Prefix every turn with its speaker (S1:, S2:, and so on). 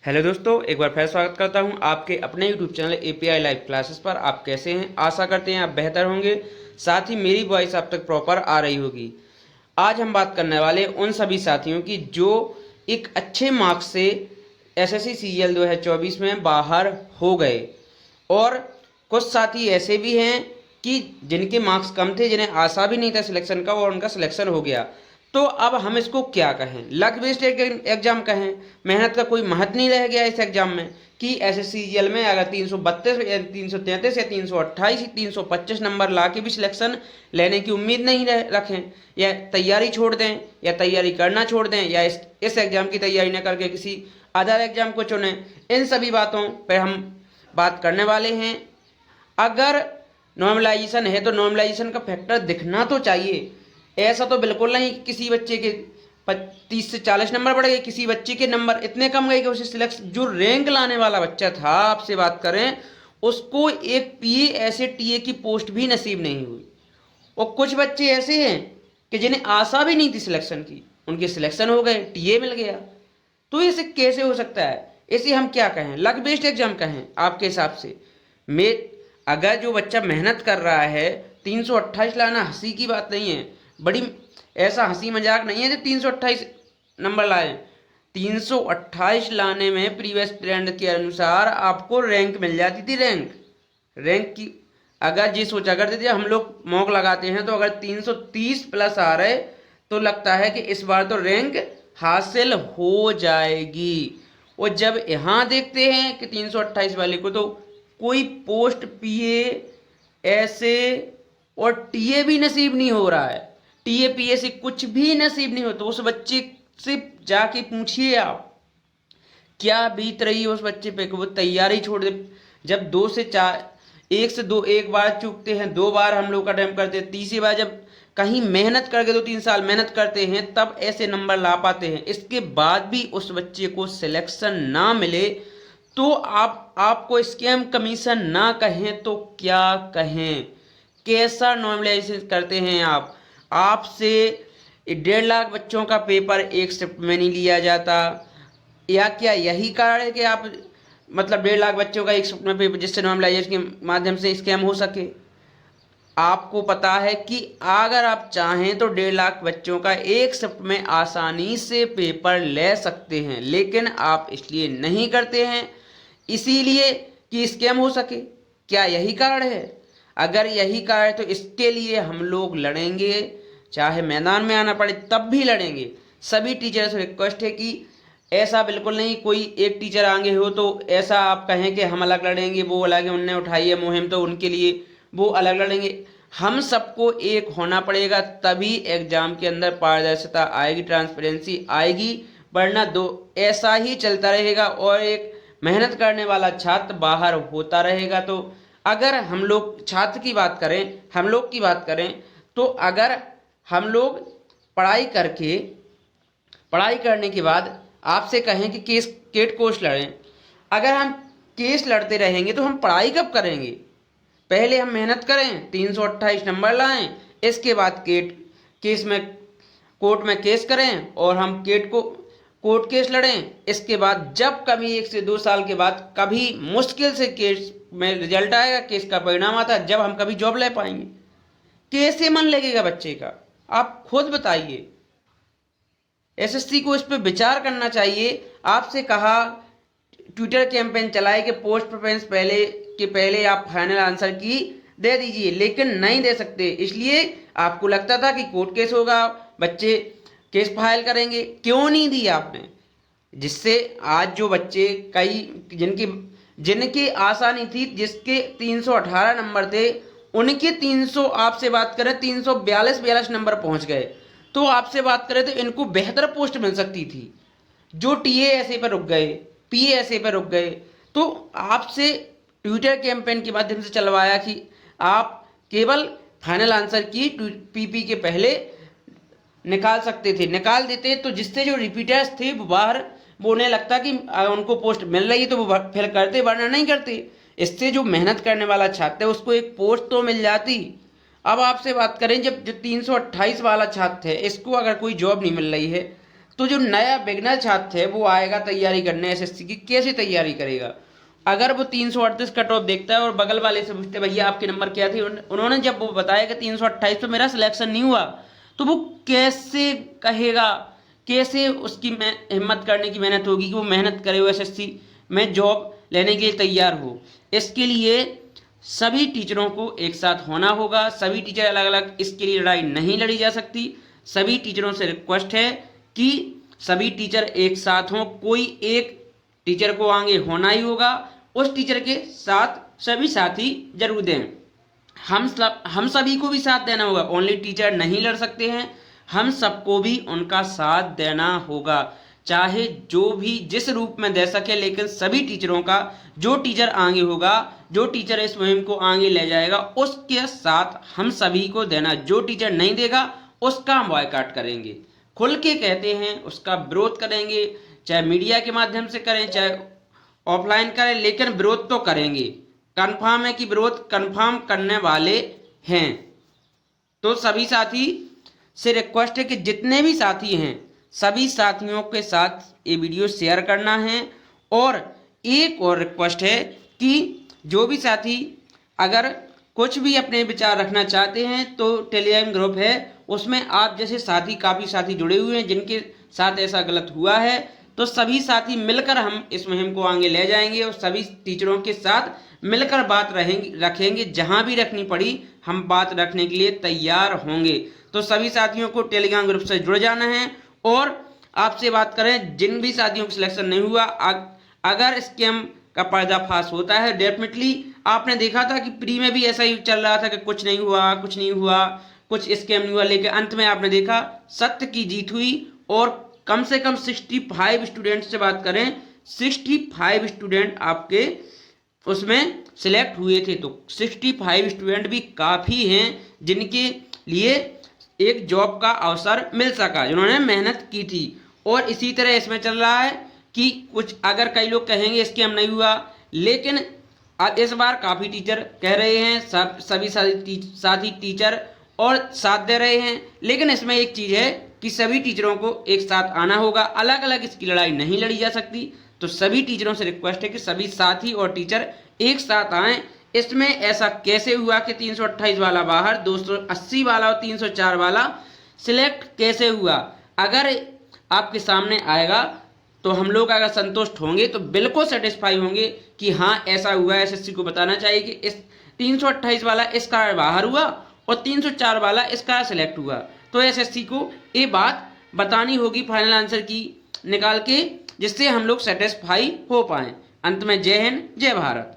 S1: Hello दोस्तों, एक बार फिर स्वागत करता हूं आपके अपने YouTube channel API live classes पर। आप कैसे हैं? आशा करते हैं आप बेहतर होंगे, साथ ही मेरी वॉइस आप तक प्रॉपर आ रही होगी। आज हम बात करने वाले उन सभी साथियों की जो एक अच्छे मार्क्स से एसएससी सीजीएल 2024 में बाहर हो गए, और कुछ साथी ऐसे भी हैं कि जिनके मार्क्स कम थे, जिन्हें आशा भी नहीं था सिलेक्शन का और उनका सिलेक्शन हो गया। तो अब हम इसको क्या कहें? लक बेस्ड एग्जाम कहें, मेहनत का कोई महत्व नहीं रह गया इस एग्जाम में कि एसएससीजीएल में अगर 332 या 333 या 328 325 नंबर ला के भी सिलेक्शन लेने की उम्मीद नहीं रखें, या तैयारी छोड़ दें, या तैयारी करना छोड़ दें, या इस एग्जाम की तैयारी न करके किसी अदर एग्जाम को चुनें। इन सभी बातों पर हम बात करने वाले हैं। अगर नॉर्मलाइजेशन है तो नॉर्मलाइजेशन का फैक्टर दिखना तो चाहिए। ऐसा तो बिल्कुल नहीं कि किसी बच्चे के 30 से 40 नंबर बढ़ गए, किसी बच्चे के नंबर इतने कम गए कि उसे सिलेक्शन, जो रैंक लाने वाला बच्चा था, आपसे बात करें, उसको एक पीए ऐसे टीए की पोस्ट भी नसीब नहीं हुई। और कुछ बच्चे ऐसे हैं कि जिन्हें आशा भी नहीं थी सिलेक्शन की, उनके सिलेक्शन हो गए, टीए मिल गया। तो इसे कैसे हो सकता है? इसे हम क्या कहें? लक बेस्ड एग्जाम कहें आपके हिसाब से? मैं अगर जो बच्चा मेहनत कर रहा है, 328 लाना हंसी की बात नहीं है, बड़ी ऐसा हंसी मजाक नहीं है जो 328 नंबर लाए। 328 लाने में प्रीवियस ट्रेंड के अनुसार आपको रैंक मिल जाती थी। रैंक की अगर ये सोचा करते थे, हम लोग मॉक लगाते हैं तो अगर 330 प्लस आ रहे तो लगता है कि इस बार तो रैंक हासिल हो जाएगी। और जब यहाँ देखते हैं कि 328 वाले को तो कोई पोस्ट पीए ऐसे और टीए भी नसीब नहीं हो रहा है, टीए पीए से कुछ भी नसीब नहीं होता, उस बच्चे से जाके पूछिए आप क्या बीत रही है उस बच्चे पे कि वो तैयारी छोड़ दे। जब 2 से 4, 1 से 2, एक बार चूकते हैं, 2 बार हम लोग अटेम्प्ट करते हैं, तीसरी बार जब कहीं मेहनत करके 2-3 साल मेहनत करते हैं तब ऐसे नंबर ला पाते हैं। इसके बाद भी उस बच्चे को सिलेक्शन ना मिले तो आपको स्कैम कमीशन ना कहें तो क्या कहें? कैसा नॉर्मलाइजेशन करते हैं आप? आपसे 1.5 लाख बच्चों का पेपर एक शिफ्ट में नहीं लिया जाता, या क्या यही कारण है कि आप मतलब 1.5 लाख बच्चों का एक शिफ्ट में पेपर, जिससे नॉर्मलाइजेशन के माध्यम से स्कैम हो सके? आपको पता है कि अगर आप चाहें तो 1.5 लाख बच्चों का एक शिफ्ट में आसानी से पेपर ले सकते हैं, लेकिन आप इसलिए नहीं करते हैं, इसीलिए कि स्कैम हो सके। क्या यही कारण है? अगर यही कारण है तो इसके लिए हम लोग लड़ेंगे, चाहे मैदान में आना पड़े तब भी लड़ेंगे। सभी टीचर्स से रिक्वेस्ट है कि ऐसा बिल्कुल नहीं कोई एक टीचर आगे हो तो ऐसा आप कहें कि हम अलग लड़ेंगे, वो अलग है, उनने उठाई है मुहिम तो उनके लिए वो अलग लड़ेंगे। हम सबको एक होना पड़ेगा, तभी एग्जाम के अंदर पारदर्शिता आएगी, ट्रांसपेरेंसी आएगी। वरना दो ऐसा ही चलता रहेगा और एक मेहनत करने वाला छात्र बाहर होता रहेगा। तो अगर हम लोग छात्र की बात करें, हम लोग की बात करें, तो अगर हम लोग पढ़ाई करने के बाद आपसे कहें कि केट कोर्स लड़ें, अगर हम केस लड़ते रहेंगे तो हम पढ़ाई कब करेंगे? पहले हम मेहनत करें, 328 नंबर लाएं, इसके बाद केस में कोर्ट में केस करें और हम कोर्ट केस लड़ें। इसके बाद जब कभी 1 से 2 साल के बाद कभी मुश्किल से केस में रिजल्ट आएगा, केस का परिणाम आता है, जब हम कभी जॉब ले पाएंगे। कैसे मन लगेगा बच्चे का? आप खुद बताइए। एसएससी को इस पर विचार करना चाहिए। आपसे कहा ट्विटर कैंपेन चलाए कि पोस्ट प्रेफरेंस पहले आप फाइनल आंसर की दे दीजिए, लेकिन नहीं दे सकते। इसलिए आपको लगता था कि कोर्ट केस होगा, बच्चे केस फाइल करेंगे, क्यों नहीं दिया आपने? जिससे आज जो बच्चे कई जिनकी आशा नहीं थी, जिसके 318 नंबर थे, उनके 300 आपसे बात करें 342 नंबर पहुंच गए। तो आपसे बात करें तो इनको बेहतर पोस्ट मिल सकती थी, जो टीए ऐसे पर रुक गए, पीए ऐसे पर रुक गए। तो आपसे ट्विटर कैंपेन के माध्यम से चलवाया कि आप केवल फाइनल आंसर की पीपी के पहले निकाल सकते थे, निकाल देते तो जिससे जो रिपीटर्स थे वो बाहर, वो उन्हें लगता कि उनको पोस्ट मिल रही है तो वो फिर करते, वरना नहीं करते। इससे जो मेहनत करने वाला छात्र है उसको एक पोस्ट तो मिल जाती। अब आपसे बात करें, जब जो 328 वाला छात्र है, इसको अगर कोई जॉब नहीं मिल रही है तो जो नया बिगनर छात्र है वो आएगा तैयारी करने एसएससी की, कैसे तैयारी करेगा? अगर वो 338 कट ऑफ देखता है और बगल वाले से पूछते भैया आपके नंबर क्या थे, उन्होंने जब वो बताया कि 328 तो मेरा सिलेक्शन नहीं हुआ, तो वो कैसे कहेगा, कैसे उसकी हिम्मत करने की मेहनत होगी कि वो मेहनत करे, वो एसएससी में जॉब लेने के लिए तैयार हो। इसके लिए सभी टीचरों को एक साथ होना होगा। सभी टीचर अलग अलग इसके लिए लड़ाई नहीं लड़ी जा सकती। सभी टीचरों से रिक्वेस्ट है कि सभी टीचर एक साथ हों, कोई एक टीचर को आगे होना ही होगा, उस टीचर के साथ सभी साथी जरूर दें। हम सभी को भी साथ देना होगा, ओनली टीचर नहीं लड़ सकते हैं, हम सबको भी उनका साथ देना होगा, चाहे जो भी जिस रूप में दे सके, लेकिन सभी टीचरों का, जो टीचर आगे होगा, जो टीचर इस मुहिम को आगे ले जाएगा, उसके साथ हम सभी को देना। जो टीचर नहीं देगा उसका हम बॉयकॉट करेंगे, खुल के कहते हैं, उसका विरोध करेंगे, चाहे मीडिया के माध्यम से करें चाहे ऑफलाइन करें, लेकिन विरोध तो करेंगे। कंफर्म है कि विरोध कंफर्म करने वाले हैं। तो सभी साथी से रिक्वेस्ट है कि जितने भी साथी हैं सभी साथियों के साथ ये वीडियो शेयर करना है। और एक और रिक्वेस्ट है कि जो भी साथी अगर कुछ भी अपने विचार रखना चाहते हैं तो टेलीग्राम ग्रुप है, उसमें आप जैसे साथी, काफ़ी साथी जुड़े हुए हैं जिनके साथ ऐसा गलत हुआ है, तो सभी साथी मिलकर हम इस मुहिम को आगे ले जाएंगे और सभी टीचरों के साथ मिलकर बात रखेंगे। जहां भी रखनी पड़ी हम बात रखने के लिए तैयार होंगे। तो सभी साथियों को टेलीग्राम ग्रुप से जुड़ जाना है। और आपसे बात करें, जिन भी साथियों को सिलेक्शन नहीं हुआ, अगर स्कैम का पर्दाफाश होता है, डेफिनेटली आपने देखा था कि प्री में भी ऐसा ही चल रहा था कि कुछ नहीं हुआ, कुछ नहीं हुआ, कुछ स्कैम नहीं हुआ, लेकिन अंत में आपने देखा सत्य की जीत हुई और कम से कम 65 स्टूडेंट से बात करें, 65 स्टूडेंट आपके उसमें सिलेक्ट हुए थे। तो 65 स्टूडेंट भी काफ़ी हैं जिनके लिए एक जॉब का अवसर मिल सका, जिन्होंने मेहनत की थी। और इसी तरह इसमें चल रहा है कि कुछ अगर कई लोग कहेंगे स्कैम नहीं हुआ, लेकिन इस बार काफ़ी टीचर कह रहे हैं, सभी साथी टीचर और साथ दे रहे हैं। लेकिन इसमें एक चीज़ है कि सभी टीचरों को एक साथ आना होगा, अलग अलग इसकी लड़ाई नहीं लड़ी जा सकती। तो सभी टीचरों से रिक्वेस्ट है कि सभी साथी और टीचर एक साथ आएँ। इसमें ऐसा कैसे हुआ कि 328 वाला बाहर, 280 वाला और 304 वाला सिलेक्ट कैसे हुआ? अगर आपके सामने आएगा तो हम लोग अगर संतुष्ट होंगे तो बिल्कुल सेटिस्फाई होंगे कि हाँ ऐसा हुआ। एसएससी को बताना चाहिए कि इस 328 वाला इसका बाहर हुआ और 304 वाला इसका सिलेक्ट हुआ। तो एसएससी को ये बात बतानी होगी फाइनल आंसर की निकाल के, जिससे हम लोग सेटिस्फाई हो पाएँ। अंत में जय हिंद, जय भारत।